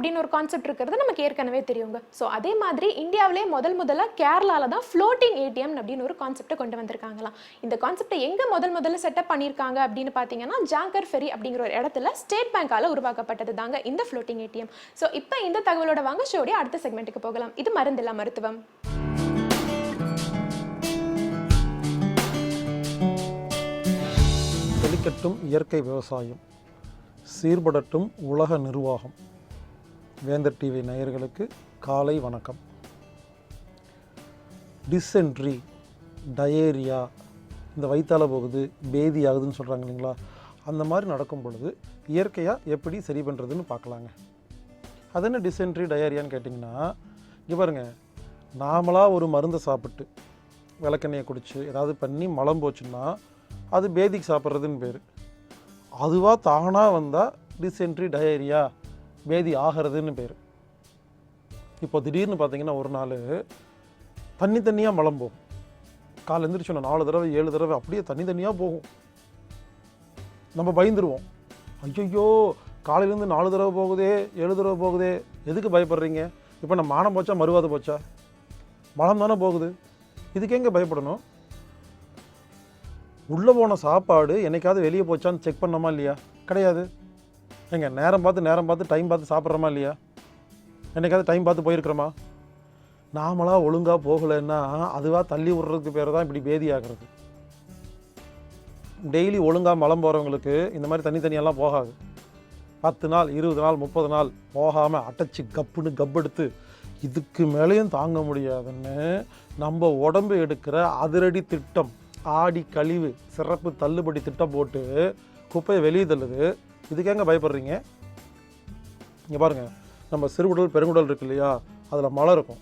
அப்படின்னு ஒரு கான்செப்ட் இருக்கிறது நமக்கு ஏற்கனவே தெரியுங்க. ஸோ அதே மாதிரி இந்தியாவிலே முதல்ல கேரளாவில் தான் ஃப்ளோட்டிங் ஏடிஎம் அப்படின்னு ஒரு கான்செப்டை கொண்டு வந்திருக்காங்களாம். இந்த கான்செப்டை எங்கே முதல்ல செட்டப் பண்ணியிருக்காங்க அப்படின்னு பார்த்தீங்கன்னா ஜாங்கர் ஃபெரி அப்படிங்கிற ஒரு இடத்துல ஸ்டேட் பேங்கால் உருவாக்கப்பட்டது தாங்க இந்த ஃப்ளோட்டிங் ஏடிஎம். ஸோ இப்போ இந்த தகவலோட வாங்க ஷோடைய அடுத்த செக்மெண்ட்டுக்கு போகலாம். இது மருந்தில்லா மருத்துவம். செழிக்கட்டும் இயற்கை விவசாயம், சீர்படட்டும் உலக நிர்வாகம். வேந்தர் டிவி நேயர்களுக்கு காலை வணக்கம். டிசென்ட்ரி, டயேரியா, இந்த வயிற்றால போகுது, பேதி ஆகுதுன்னு சொல்கிறாங்க இல்லைங்களா, அந்த மாதிரி நடக்கும் பொழுது இயற்கையாக எப்படி சரி பண்ணுறதுன்னு பார்க்கலாங்க. அது என்ன டிசென்ட்ரி, டயேரியான்னு கேட்டிங்கன்னா, இங்கே பாருங்கள், நாமளாக ஒரு மருந்தை சாப்பிட்டு விளக்கெண்ணையை குடித்து ஏதாவது பண்ணி மலம் போச்சுன்னா அது பேதிக்கு சாப்பிட்றதுன்னு பேர். அதுவாக தானாக வந்தால் டிசென்ட்ரி, டயேரியா, பேதி ஆகிறதுன்னு பேர். இப்போ திடீர்னு பார்த்தீங்கன்னா ஒரு நாள் தண்ணியாக மலம் போகும். காலை எழுந்திரிச்சோன்னா 4 தடவை 7 தடவை அப்படியே தண்ணியாக போகும். நம்ம பயந்துருவோம். ஐயோ காலையிலேருந்து 4 தடவை போகுதே 7 தடவை போகுதே, எதுக்கு பயப்படுறீங்க? இப்போ நம்ம மானம் போச்சா மறுவாத போச்சா? மலம் தானே போகுது, இதுக்கு எங்கே பயப்படணும்? உள்ளே போன சாப்பாடு என்னைக்காவது வெளியே போச்சான்னு செக் பண்ணோமா இல்லையா? கிடையாது. எங்க நேரம் பார்த்து டைம் பார்த்து சாப்பிட்றோமா இல்லையா? என்னைக்காவது டைம் பார்த்து போயிருக்கிறோமா? நாமளாக ஒழுங்காக போகலைன்னா அதுவாக தள்ளி விடுறதுக்கு பேர் தான் இப்படி பேதி ஆகிறது. டெய்லி ஒழுங்காக மலம் போகிறவங்களுக்கு இந்த மாதிரி தனியெல்லாம் போகாது. 10 நாள் 20 நாள் 30 நாள் போகாமல் அடைச்சி கப்பெடுத்து இதுக்கு மேலேயும் தாங்க முடியாதுன்னு நம்ம உடம்பு எடுக்கிற அதிரடி திட்டம், ஆடி கழிவு சிறப்பு தள்ளுபடி திட்டம் போட்டு குப்பையை வெளியே தள்ளுது. இதுக்கேங்க பயப்படுறீங்க? இங்கே பாருங்கள், நம்ம சிறுகுடல் பெருங்குடல் இருக்கு இல்லையா, அதில் மழை இருக்கும்.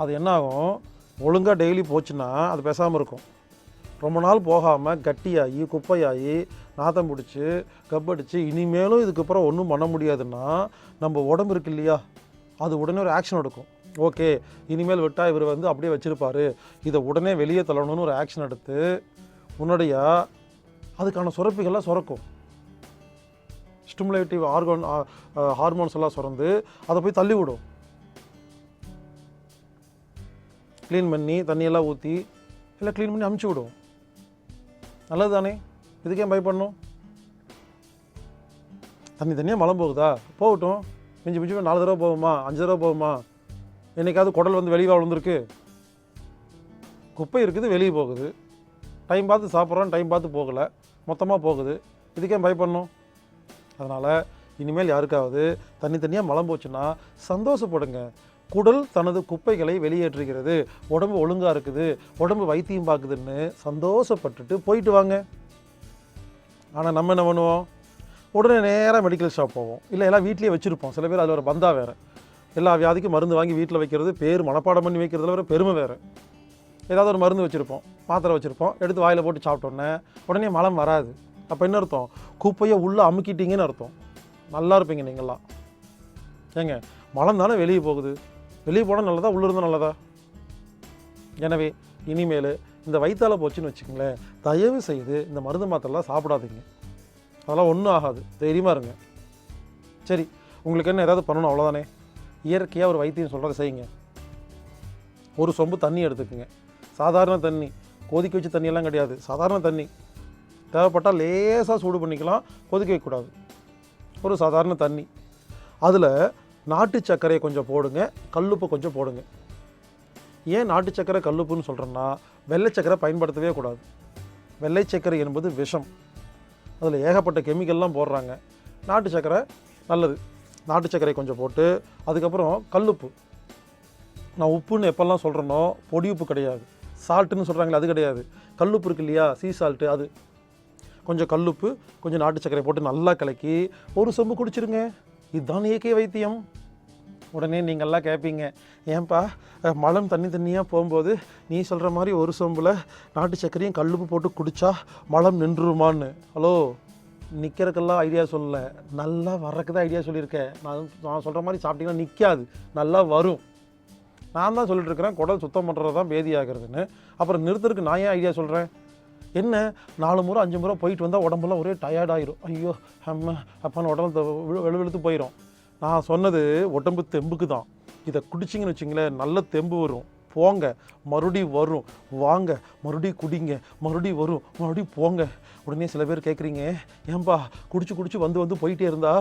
அது என்ன ஆகும், ஒழுங்காக டெய்லி போச்சுன்னா அது பேசாமல் இருக்கும். ரொம்ப நாள் போகாமல் கட்டியாகி குப்பையாகி நாத்தம் பிடிச்சி கப்படிச்சு இனிமேலும் இதுக்கப்புறம் ஒன்றும் பண்ண முடியாதுன்னா நம்ம உடம்பு இருக்கு இல்லையா, அது உடனே ஒரு ஆக்ஷன் எடுக்கும். ஓகே, இனிமேல் விட்டால் இவர் அப்படியே வச்சுருப்பார், இதை உடனே வெளியே தள்ளணும்னு ஒரு ஆக்ஷன் எடுத்து உன்னுடைய அதுக்கான சுரப்பிகள்லாம் சுரக்கும். ஸ்டிமுலேட்டிவ் ஹார்மோன்ஸ் எல்லாம் சுரந்து அதை போய் தள்ளி விடும். க்ளீன் பண்ணி தண்ணியெல்லாம் ஊற்றி இல்லை க்ளீன் பண்ணி அமுச்சு விடும். நல்லது தானே, இதுக்கே பயப்படணும்? தண்ணியாக மலம் போகுதா, போகட்டும். மிஞ்சி 4 தடவை போகுமா 5 தடவை போகுமா? என்னைக்காவது குடல் வெளியே விழுந்துருக்கு? குப்பை இருக்குது, வெளியே போகுது. டைம் பார்த்து சாப்பிட்றோம், டைம் பார்த்து போகலை, மொத்தமாக போகுது. இதுக்கே பயப்படணும்? அதனால் இனிமேல் யாருக்காவது தனியாக மலம் போச்சுன்னா சந்தோஷப்படுங்க. குடல் தனது குப்பைகளை வெளியேற்றுகிறது, உடம்பு ஒழுங்காக இருக்குது, உடம்பு வைத்தியம் பார்க்குதுன்னு சந்தோஷப்பட்டுட்டு போயிட்டு வாங்க. ஆனால் நம்ம என்ன பண்ணுவோம், உடனே நேராக மெடிக்கல் ஷாப் போவோம், இல்லை எல்லாம் வீட்லேயே வச்சுருப்போம். சில பேர் அதில் ஒரு பந்தா வேறு, எல்லா வியாதிக்கும் மருந்து வாங்கி வீட்டில் வைக்கிறது பேர் மனப்பாடம் பண்ணி வைக்கிறதுல வேறு பெருமை வேறு. ஏதாவது ஒரு மருந்து வச்சுருப்போம், மாத்திரை வச்சுருப்போம், எடுத்து வாயில் போட்டு சாப்பிட்டோன்னே உடனே மலம் வராது. அப்போ என்ன அர்த்தம், குப்பையை உள்ளே அமுக்கிட்டீங்கன்னு அர்த்தம். நல்லா இருப்பீங்க நீங்களாம். ஏங்க மலம் தானே வெளியே போகுது, வெளியே போனால் நல்லதா உள்ளே இருந்தால் நல்லதா? எனவே இனிமேல் இந்த வயிற்றால போச்சுன்னு வச்சுக்கோங்களேன், தயவு செய்து இந்த மருந்து மாத்திரைலாம் சாப்பிடாதீங்க. அதெல்லாம் ஒன்றும் ஆகாது, தைரியமாக இருங்க. சரி, உங்களுக்கு என்ன ஏதாவது பண்ணணும் அவ்வளோதானே. இயற்கையாக ஒரு வைத்தியம் சொல்கிறத செய்யுங்க. ஒரு சொம்பு தண்ணி எடுத்துக்குங்க, சாதாரண தண்ணி, கொதிக்க வச்ச தண்ணியெல்லாம் கிடையாது, சாதாரண தண்ணி. தேவைப்பட்டால் லேசாக சூடு பண்ணிக்கலாம், கொதிக்க வைக்கக்கூடாது. ஒரு சாதாரண தண்ணி, அதில் நாட்டு சர்க்கரையை கொஞ்சம் போடுங்க, கல்லுப்பு கொஞ்சம் போடுங்க. ஏன் நாட்டு சர்க்கரை கல்லுப்புன்னு சொல்கிறேன்னா, வெள்ளை சர்க்கரை பயன்படுத்தவே கூடாது. வெள்ளை சர்க்கரை என்பது விஷம், அதில் ஏகப்பட்ட கெமிக்கல்லாம் போடுறாங்க. நாட்டு சர்க்கரை நல்லது. நாட்டு சர்க்கரை கொஞ்சம் போட்டு அதுக்கப்புறம் கல்லுப்பு. நான் உப்புன்னு எப்போல்லாம் சொல்கிறேனோ பொடி உப்பு கிடையாது, சால்ட்டுன்னு சொல்கிறாங்களே அது கிடையாது. கல்லுப்பு இருக்கு இல்லையா, சீ சால்ட்டு, அது கொஞ்சம் கல்லுப்பு கொஞ்சம் நாட்டு சர்க்கரை போட்டு நல்லா கலக்கி ஒரு சொம்பு குடிச்சிருங்க. இதுதான் இயற்கை வைத்தியம். உடனே நீங்கள்லாம் கேட்பீங்க, ஏன்பா மலம் தண்ணியாக போகும்போது நீ சொல்கிற மாதிரி ஒரு சொம்பில் நாட்டு சர்க்கரையும் கல்லுப்பு போட்டு குடித்தா மலம் நின்றுருமான்னு? ஹலோ, நிற்கிறதுக்கெல்லாம் ஐடியா சொல்லலை, நல்லா வர்றதுக்கு தான் ஐடியா சொல்லியிருக்கேன். நான் சொல்கிற மாதிரி சாப்பிட்டீங்கன்னா நிற்காது, நல்லா வரும். நான் தான் சொல்லிட்டுருக்கிறேன் குடல் சுத்தம் பண்ணுறது தான் பேதி ஆகிறதுன்னு. அப்புறம் நிறுத்துறதுக்கு நான் ஏன் ஐடியா சொல்கிறேன்? என்ன 4 முறை 5 முறை போயிட்டு வந்தால் உடம்புலாம் ஒரே டயர்டாயிரும். ஐயோ அம்மா அப்பான்னு உடம்பு வெளுத்து போயிடும். நான் சொன்னது உடம்பு தெம்புக்கு தான். இதை குடிச்சிங்கன்னு வச்சிங்களேன், நல்ல தெம்பு வரும். போங்க, மறுபடியும் வரும், வாங்க, மறுபடியும் குடிங்க, மறுபடியும் வரும், மறுபடியும் போங்க. உடனே சில பேர் கேட்குறீங்க, ஏன்பா குடிச்சு குடிச்சு வந்து போயிட்டே இருந்தா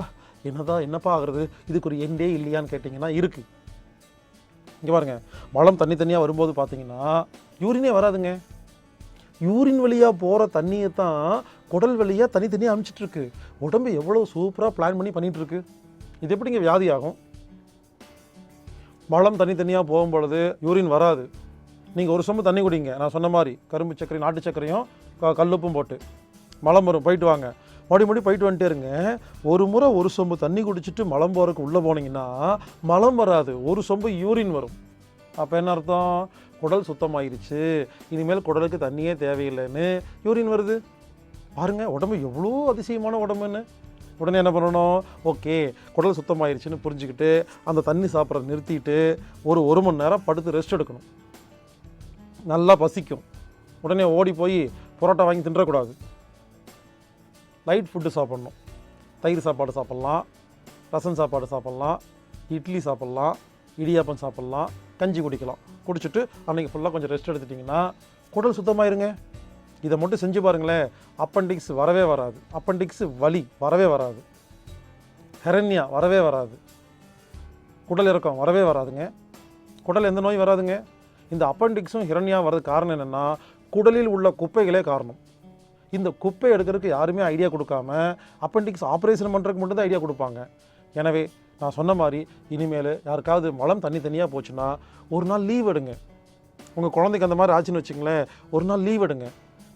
என்னப்பா ஆகுறது, இதுக்கு ஒரு எண்டே இல்லையான்னு கேட்டிங்கன்னா இருக்குது. இங்கே பாருங்கள், மலம் தனியாக வரும்போது பார்த்தீங்கன்னா யூரினே வராதுங்க. யூரின் வழியாக போகிற தண்ணியை தான் குடல் வழியாக தனித்தனியாக அனுப்பிச்சிட்ருக்கு. உடம்பு எவ்வளோ சூப்பராக பிளான் பண்ணிகிட்ருக்கு. இது எப்படிங்க வியாதி ஆகும்? மலம் தனித்தனியாக போகும்பொழுது யூரின் வராது. நீங்கள் ஒரு சொம்பு தண்ணி குடிங்க, நான் சொன்ன மாதிரி கரும்பு சர்க்கரை நாட்டு சர்க்கரையும் கல்லுப்பும் போட்டு மலம் வரும், போயிட்டு வாங்க, மறுபடி போயிட்டு வந்துட்டே இருங்க. ஒரு முறை ஒரு சொம்பு தண்ணி குடிச்சிட்டு மலம் போகிறதுக்கு உள்ளே போனீங்கன்னா மலம் வராது, ஒரு சொம்பு யூரின் வரும். அப்போ என்ன அர்த்தம்? குடல் சுத்தமாயிருச்சு, இனிமேல் குடலுக்கு தண்ணியே தேவையில்லைன்னு யூரின் வருது. பாருங்கள் உடம்பு எவ்வளோ அதிசயமான உடம்புன்னு. உடனே என்ன பண்ணணும்? ஓகே, குடல் சுத்தமாயிருச்சுன்னு புரிஞ்சுக்கிட்டு அந்த தண்ணி சாப்பிட்றத நிறுத்திட்டு ஒரு மணி நேரம் படுத்து ரெஸ்ட் எடுக்கணும். நல்லா பசிக்கும், உடனே ஓடி போய் பரோட்டா வாங்கி தின்றக்கூடாது. லைட் ஃபுட்டு சாப்பிட்ணும். தயிர் சாப்பாடு சாப்பிட்லாம், ரசம் சாப்பாடு சாப்பிட்லாம், இட்லி சாப்பிட்லாம், இடியாப்பம் சாப்பிட்லாம், கஞ்சி குடிக்கலாம். குடிச்சிட்டு அன்றைக்கி ஃபுல்லாக கொஞ்சம் ரெஸ்ட் எடுத்துட்டிங்கன்னா குடல் சுத்தமாயிருங்க. இதை மட்டும் செஞ்சு பாருங்களேன், அப்பெண்டிக்ஸ் வரவே வராது, அப்பெண்டிக்ஸ் வலி வரவே வராது, ஹெரண்யா வரவே வராது, குடல் இறக்கம் வரவே வராதுங்க. குடல் எந்த நோயும் வராதுங்க. இந்த அப்பெண்டிக்ஸும் ஹிரண்யா வர்றது காரணம் என்னென்னா, குடலில் உள்ள குப்பைகளே காரணம். இந்த குப்பை எடுக்கிறதுக்கு யாருமே ஐடியா கொடுக்காம அப்பெண்டிக்ஸ் ஆப்ரேஷன் பண்ணுறதுக்கு மட்டும்தான் ஐடியா கொடுப்பாங்க. எனவே நான் சொன்ன மாதிரி இனிமேல் யாருக்காவது மலம் தனியாக போச்சுன்னா ஒரு நாள் லீவ் எடுங்க. உங்கள் குழந்தைக்கு அந்த மாதிரி ஆச்சுன்னு வச்சுங்களேன், ஒரு நாள் லீவ் எடுங்க.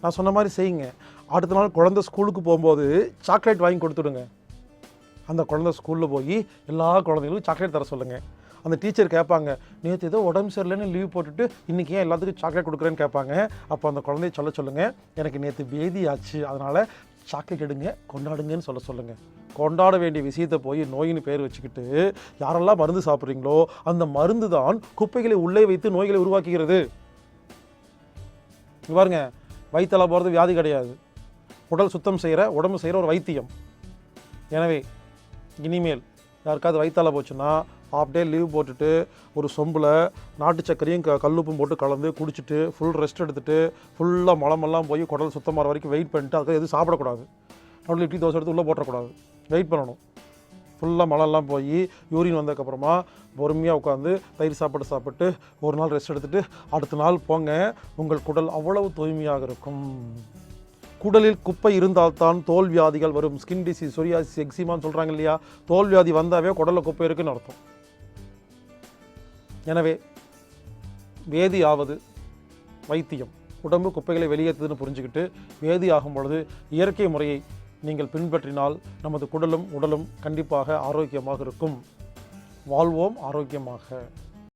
நான் சொன்ன மாதிரி செய்யுங்க. அடுத்த நாள் குழந்தை ஸ்கூலுக்கு போகும்போது சாக்லேட் வாங்கி கொடுத்துடுங்க. அந்த குழந்தை ஸ்கூலில் போய் எல்லா குழந்தைங்களுக்கும் சாக்லேட் தர சொல்லுங்கள். அந்த டீச்சர் கேட்பாங்க, நேற்று ஏதோ உடம்பு சரியில்லைன்னு லீவ் போட்டுட்டு இன்றைக்கி ஏன் எல்லாத்துக்கும் சாக்லேட் கொடுக்குறேன்னு கேட்பாங்க. அப்போ அந்த குழந்தைய சொல்லுங்கள், எனக்கு நேற்று பேதி ஆச்சு, அதனால் சாக்லேட் எடுங்க, கொண்டாடுங்கன்னு சொல்லுங்கள். கொண்டாட வேண்டிய விஷயத்தை போய் நோயின்னு பேர் வச்சுக்கிட்டு யாரெல்லாம் மருந்து சாப்பிட்றீங்களோ அந்த மருந்து தான் குப்பைகளை உள்ளே வைத்து நோய்களை உருவாக்குகிறது. பாருங்க, வயிற்றல போகிறது வியாதி கிடையாது, உடல் சுத்தம் செய்கிற உடம்பு செய்கிற ஒரு வைத்தியம். எனவே இனிமேல் யாருக்காவது வயிற்றால போச்சுன்னா ஹாஃப் டே லீவ் போட்டுட்டு ஒரு சொம்பில் நாட்டு சர்க்கரையும் கல்லுப்பும் போட்டு கலந்து குடிச்சிட்டு ஃபுல் ரெஸ்ட் எடுத்துகிட்டு ஃபுல்லாக மலமெல்லாம் போய் குடல் சுத்தமாக வரைக்கும் வெயிட் பண்ணிட்டு அதுக்கு எதுவும் சாப்பிடக்கூடாது. நடுவில் இட்லி தோசை எடுத்து உள்ளே போட்டக்கூடாது, வெயிட் பண்ணணும். ஃபுல்லாக மலம்லாம் போய் யூரின் வந்ததுக்கப்புறமா பொறுமையாக உட்காந்து தயிர் சாப்பாடு சாப்பிட்டு ஒரு நாள் ரெஸ்ட் எடுத்துகிட்டு அடுத்த நாள் போங்க. உங்கள் குடல் அவ்வளவு தூய்மையாக இருக்கும். குடலில் குப்பை இருந்தால்தான் தோல் வியாதிகள் வரும். ஸ்கின் டிசீஸ், சொரியாசிஸ், எக்ஸிமான்னு சொல்கிறாங்க இல்லையா, தோல் வியாதி வந்தாவே குடலில் குப்பை இருக்குன்னு அர்த்தம். எனவே வேதி ஆவது வைத்தியம். உடம்பு குப்பைகளை வெளியேற்றுதுன்னு புரிஞ்சுக்கிட்டு வேதி ஆகும் பொழுது இயற்கை முறையை நீங்கள் பின்பற்றினால் நமது குடலும் உடலும் கண்டிப்பாக ஆரோக்கியமாக இருக்கும். வாழ்வோம் ஆரோக்கியமாக.